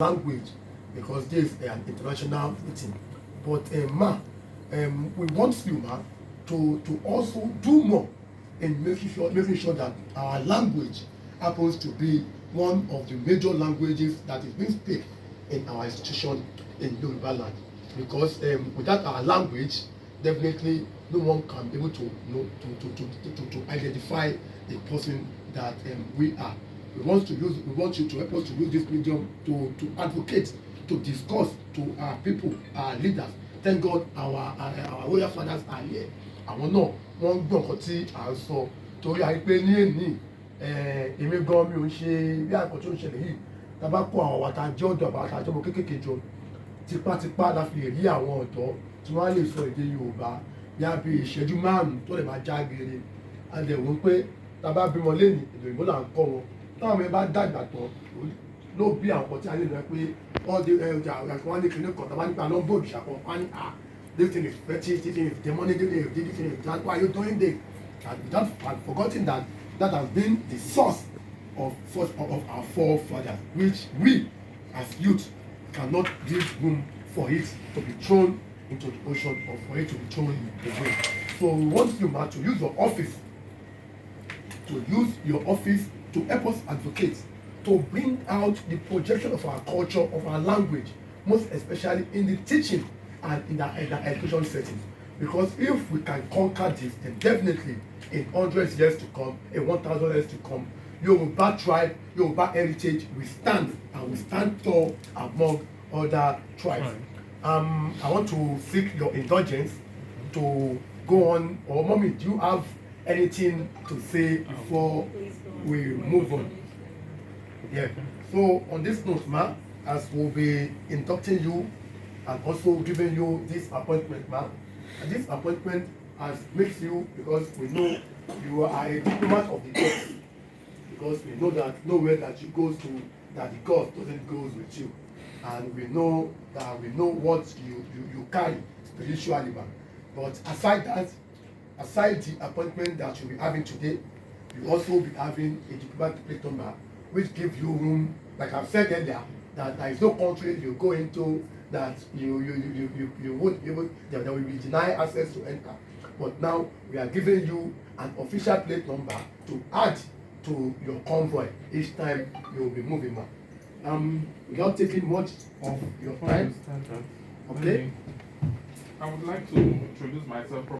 language because this is an international meeting. But we want you, to also do more in making sure that our language happens to be one of the major languages that is being spoken in our institution in Yoruba land. Because without our language, definitely no one can be able to identify the person that we are. We want you to help us to use this medium to advocate, to discuss to our people, our leaders. Thank God our royal fathers are here. Àwọn náà wọ́n gbọ́ nǹkan tí à ń sọ torí àìpé ní èní èmi gan mi ò ń ṣe bí àkọ́ tó ń ṣẹlẹ̀ yìí tábà kó àwọn àwàtà jẹ́ ọ̀dọ́ àbàtà àjọmọ̀ kéékèèké jọ tipátipá la fi lè rí àwọn ọ̀dọ́ tí wọ́n á lè sọ èdè Yorùbá bí a bí ìṣẹ́jú márùn-ún tó lè máa já geere adẹ̀wò pé tábà bímọ lẹ́nu èdè òyìnbó là ń kọ́ wọn táwọn ọmọ ẹ bá dàgbà tán ló bí àwọn kan tí a lè lọ pé wọ́n dé ọjà wọn ní kíní kan tábà nípa nọ́mbà òrìṣà kan wọ́n á ní this thing is fetish, this thing is demonic, this thing is that. Why are you doing this? And without forgetting that has been the source of our forefathers, which we as youth cannot give room for it to be thrown into the ocean or for it to be thrown away. So we want you, to use your office to help us advocate, to bring out the projection of our culture, of our language, most especially in the teaching and in the education setting. Because if we can conquer this, then definitely in 100 years to come, in 1,000 years to come, Yoruba tribe, Yoruba heritage will stand, and will stand tall among other tribes. I want to seek your indulgence to go on. Or Mommy, do you have anything to say before we move on? Yeah. So on this note, as we'll be inducting you and also giving you this appointment, and this appointment has makes you, because we know you are a diplomat of the gods, because we know that nowhere that you go to, that the God doesn't go with you, and we know what you carry spiritually. But aside the appointment that you'll be having today, you also will be having a diplomatic plate number, which gives you room, like I've said earlier, that there is no country you go into that you won't able, there will be denied access to enter. But now we are giving you an official plate number to add to your convoy each time you will be moving, without taking much of your time. Okay. I would like to introduce myself.